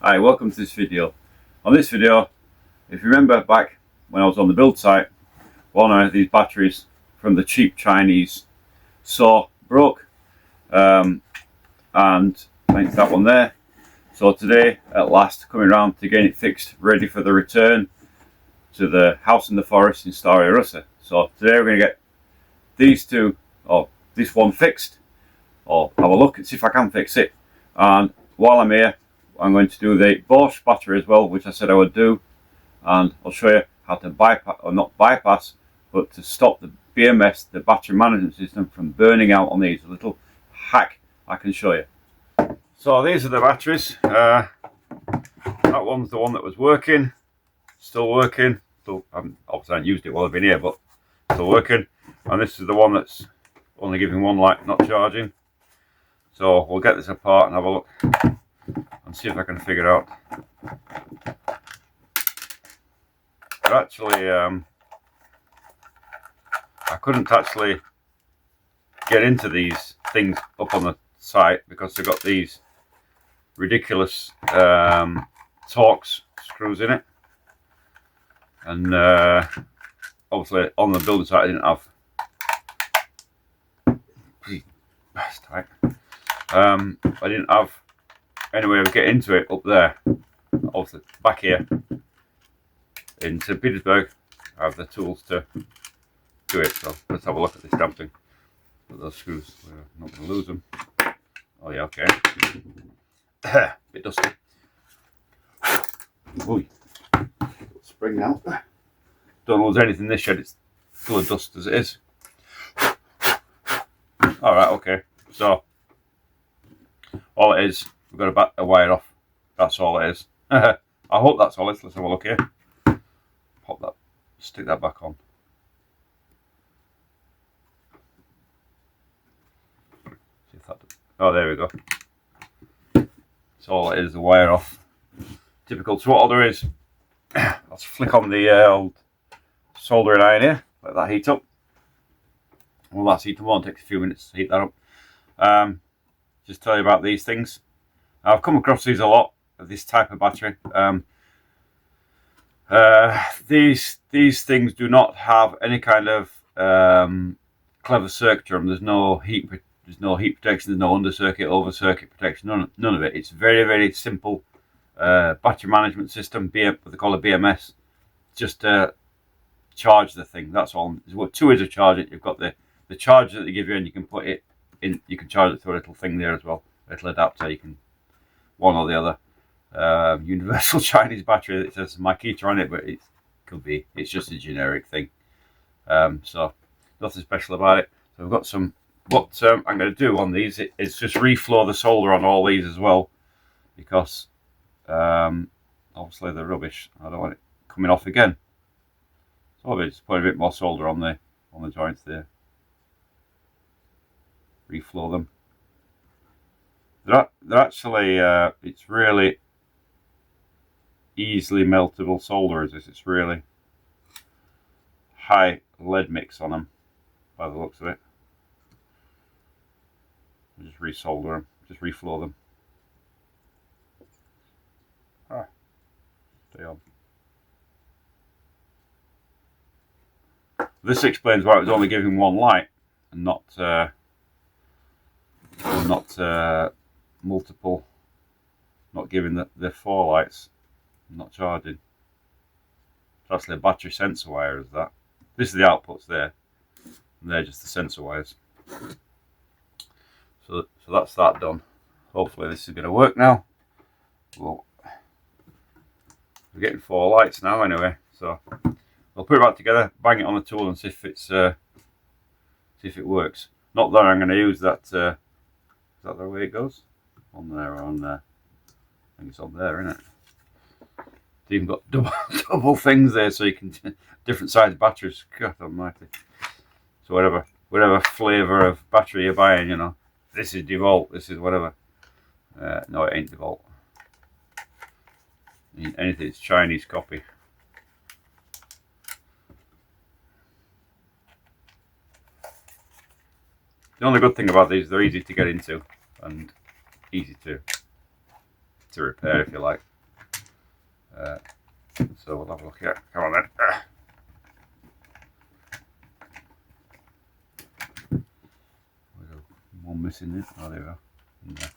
Hi, welcome to this video. On this video, if you remember back when I was on the build site, one of these batteries from the cheap Chinese saw broke, and thanks that one there. So today, at last, coming around to getting it fixed, ready for the return to the house in the forest in Star Russ. So today we're going to get these two, or this one fixed, or have a look and see if I can fix it. And while I'm here, I'm going to do the Bosch battery as well, which I said I would do, and I'll show you how to bypass, or not bypass, but to stop the BMS, the battery management system, from burning out on these. A little hack I can show you. So these are the batteries. That one's the one that was working, still working. Still, obviously I haven't used it while I've been here, but still working. And this is the one that's only giving one light, not charging. So we'll get this apart and have a look and see if I can figure out. But actually, I couldn't actually get into these things up on the site because they've got these ridiculous Torx screws in it, and obviously on the building site I didn't have. That's tight. I didn't have any way of getting into it up there. Obviously back here in St. Petersburg I have the tools to do it. So let's have a look at this damn thing. Put those screws, we're not going to lose them. Oh yeah, okay. Bit dusty. Ooh. Spring now. Don't lose anything in this shed, it's full of dust as it is. Alright, okay. So all it is, we've got to back the wire off. That's all it is. I hope that's all it is. Let's have a look here. Pop that, stick that back on. See if that does. Oh, there we go. That's all it is, the wire off. Typical. So what I'll do is, let's flick on the old soldering iron here, let that heat up. Well, that's heating on, takes a few minutes to heat that up. Just tell you about these things. I've come across these a lot, this type of battery. These things do not have any kind of clever circuitry. There's no heat protection. There's no under circuit, over circuit protection. None of it. It's very, very simple battery management system. What they call a BMS. Just charge the thing. That's all. There's two ways of charging it. You've got the charger that they give you, and you can put it in. You can charge it through a little thing there as well. A little adapter. You can one or the other. Universal Chinese battery that says Makita on it, but it could be. It's just a generic thing. So nothing special about it. So we've got some. What I'm going to do on these is just reflow the solder on all these as well, because obviously they're rubbish. I don't want it coming off again. So I'll just put a bit more solder on the joints there. Reflow them. They're actually it's really easily meltable solder. It's really high lead mix on them by the looks of it. Just resolder them, just reflow them. Stay on. This explains why it was only giving one light and not multiple, not giving the four lights, not charging. It's actually a battery sensor wire is that. This is the outputs there, and they're just the sensor wires. So that's that done. Hopefully this is going to work now. Well, we're getting four lights now anyway, so I'll put it back together, bang it on the tool, and see if it's see if it works. Not that I'm going to use that. Is that the way it goes? On there or on there? I think it's on there, isn't it? It's even got double things there, so you can different size batteries. God almighty. So whatever flavour of battery you're buying, you know, this is DeWalt, this is whatever. No, it ain't DeWalt. Anything, it's Chinese copy. The only good thing about these, they're easy to get into and easy to repair, if you like. So we'll have a look here. Come on then. One missing it. Oh, there we go. Yeah.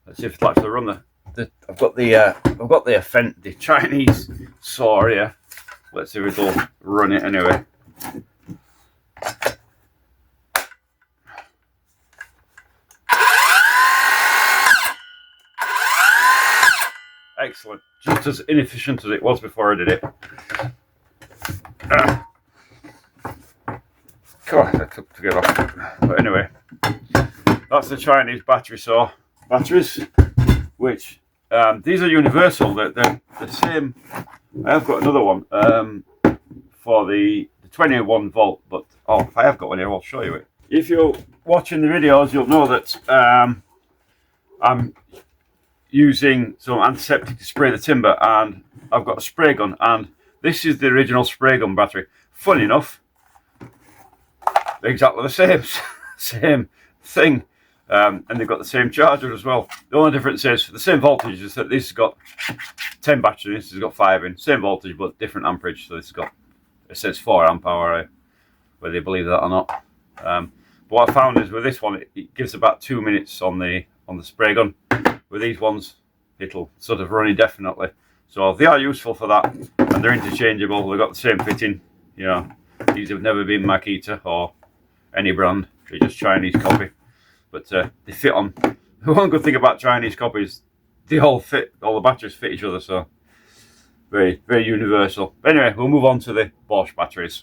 Let's see if it'll actually run I've got the Chinese saw here. Let's see if it'll run it anyway. Excellent. Just as inefficient as it was before I did it. God, that took to get off. But anyway, that's the Chinese battery saw batteries, which these are universal. They're the same. I have got another one for the 21 volt, but if I have got one here, I'll show you it. If you're watching the videos, you'll know that I'm using some antiseptic to spray the timber, and I've got a spray gun, and this is the original spray gun battery. Funny enough, exactly the same thing, and they've got the same charger as well. The only difference is, for the same voltage, is that this has got 10 batteries, this has got 5 in, same voltage but different amperage. So this has got, it says 4 amp hour, whether you believe that or not. But what I found is with this one, it gives about 2 minutes on the spray gun. With these ones, it'll sort of run indefinitely. So they are useful for that, and they're interchangeable. They've got the same fitting. You know, these have never been Makita or any brand. They're just Chinese copy, but they fit on. The one good thing about Chinese copies, they all fit. All the batteries fit each other, so very, very universal. Anyway, we'll move on to the Bosch batteries.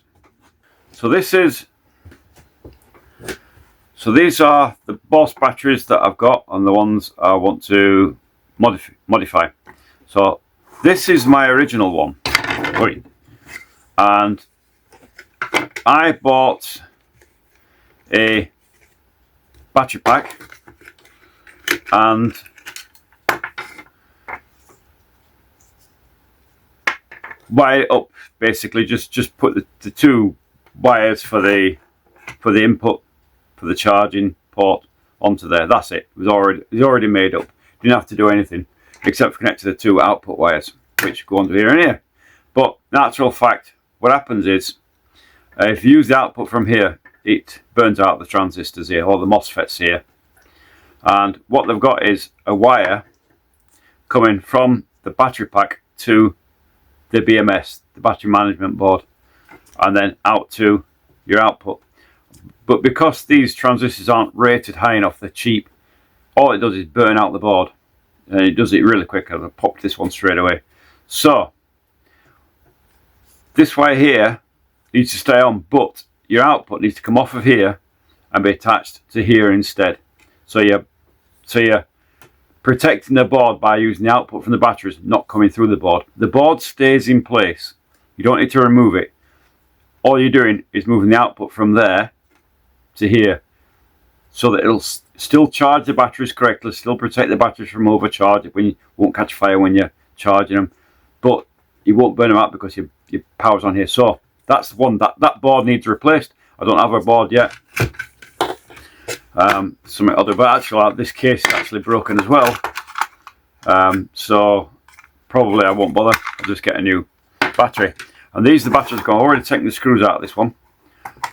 So these are the Bosch batteries that I've got, and the ones I want to modify. So this is my original one, and I bought a battery pack and wire it up. Basically, just put the 2 wires for the input for the charging port onto there. That's it. It's already made up. You don't have to do anything except for connect to the 2 output wires, which go onto here and here. But natural fact, what happens is, if you use the output from here, it burns out the transistors here, or the MOSFETs here. And what they've got is a wire coming from the battery pack to the BMS, the battery management board, and then out to your output. But because these transistors aren't rated high enough, they're cheap, all it does is burn out the board, and it does it really quick. I've popped this one straight away. So this wire here needs to stay on, but your output needs to come off of here and be attached to here instead. So you're protecting the board by using the output from the batteries not coming through the board. The board stays in place. You don't need to remove it. All you're doing is moving the output from there to here, so that it'll still charge the batteries correctly, still protect the batteries from overcharge, when you won't catch fire when you're charging them, but you won't burn them out because your power's on here. So that's the one that board needs replaced. I don't have a board yet. Something other, but actually this case is actually broken as well. So probably I won't bother. I'll just get a new battery. And these are the batteries. I've already taken the screws out of this one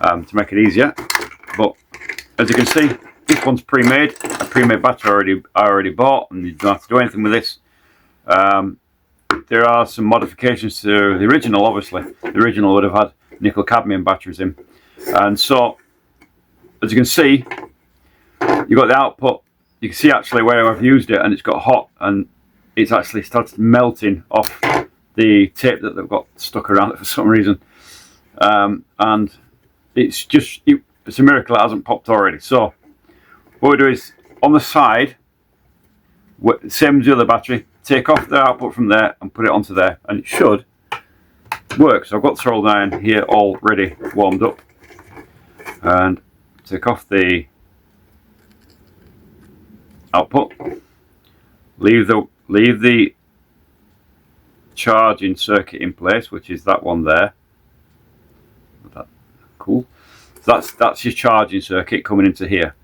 to make it easier. But as you can see, this one's pre-made. A pre-made battery I already bought, and you don't have to do anything with this. There are some modifications to the original. Obviously, the original would have had nickel cadmium batteries in, and so as you can see, you've got the output. You can see actually where I've used it, and it's got hot, and it's actually started melting off the tape that they've got stuck around it for some reason, and it's a miracle it hasn't popped already. So what we do is, on the side, same as the other battery, take off the output from there and put it onto there, and it should work. So I've got the soldering iron here already warmed up, and take off the output, leave the charging circuit in place, which is that one there. Cool. So that's your charging circuit coming into here,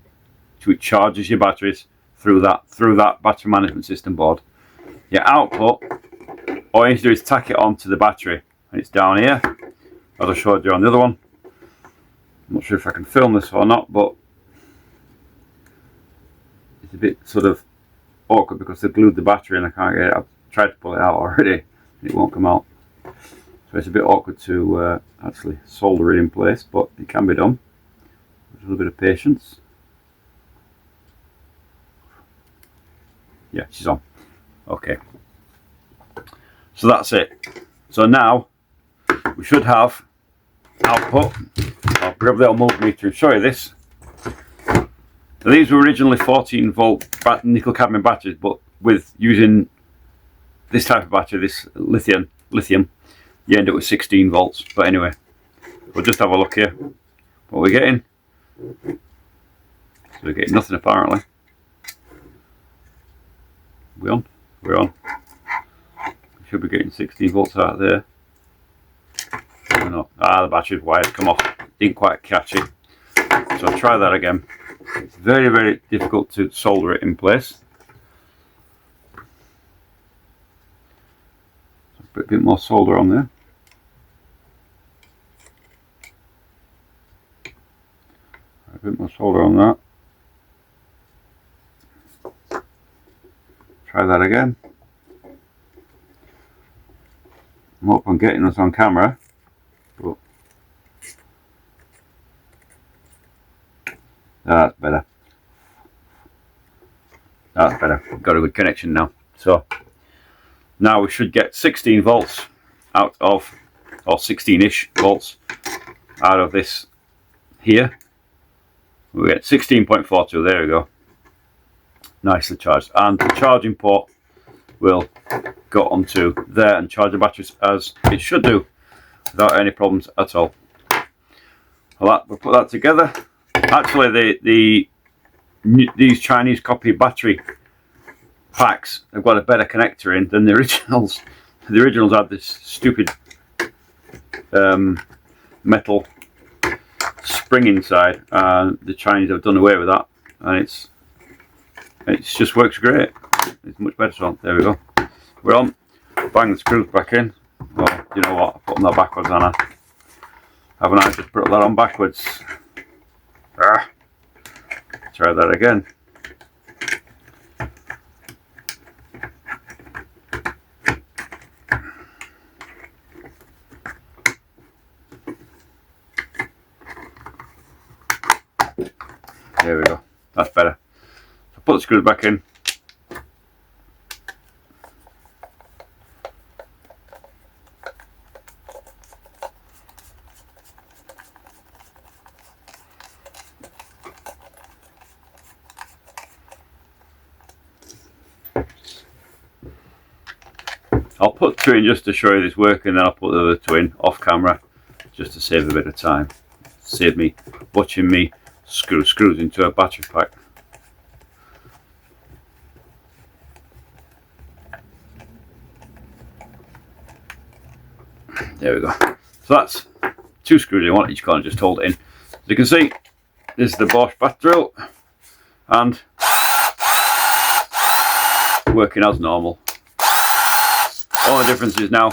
which charges your batteries through that battery management system board. Your output, all you need to do is tack it onto the battery, and it's down here, as I showed you on the other one. I'm not sure if I can film this or not, but it's a bit sort of awkward because they glued the battery and I can't get it. I've tried to pull it out already and it won't come out. So it's a bit awkward to actually solder it in place, but it can be done with a little bit of patience. Yeah, she's on. Okay. So that's it. So now we should have output. I'll grab the old multimeter and show you this. So these were originally 14 volt nickel cadmium batteries, but with using this type of battery, this lithium, you end up with 16 volts. But anyway, we'll just have a look here. What we're getting. So we're getting nothing apparently. We're on. We're on. We should be getting 16 volts out of there. We're not. Ah, the battery's wired come off. Didn't quite catch it. So I'll try that again. It's very, very difficult to solder it in place. So put a bit more solder on there. A bit more solder on that. Try that again. I hope I'm getting this on camera. But that's better. That's better. We've got a good connection now. So now we should get 16 volts out of, or 16-ish volts out of this here. We get 16.42. There we go. Nicely charged, and the charging port will go onto there and charge the batteries as it should do without any problems at all. We'll put that together. Actually, these Chinese copy battery packs have got a better connector in than the originals. The originals had this stupid metal spring inside, and the Chinese have done away with that, and it just works great. It's much better. So there we go. We're on. Bang the screws back in. Well, you know what? I put them that backwards, and haven't I just put that on backwards? Ah. Try that again. There we go. That's better. So put the screws back in. I'll put two in just to show you this work, and then I'll put the other two in off camera just to save a bit of time. Save me watching me screw screws into a battery pack. There we go. So that's two screws you want, each corner, just hold it in. As you can see, this is the Bosch bath drill, and working as normal. All the difference is now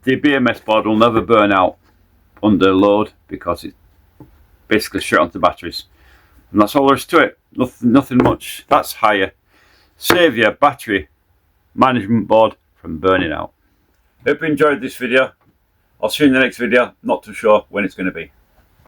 the BMS board will never burn out under load because it's basically straight onto batteries, and that's all there is to it. Nothing much. That's higher. Save your battery management board from burning out. Hope you enjoyed this video. I'll see you in the next video. Not too sure when it's going to be.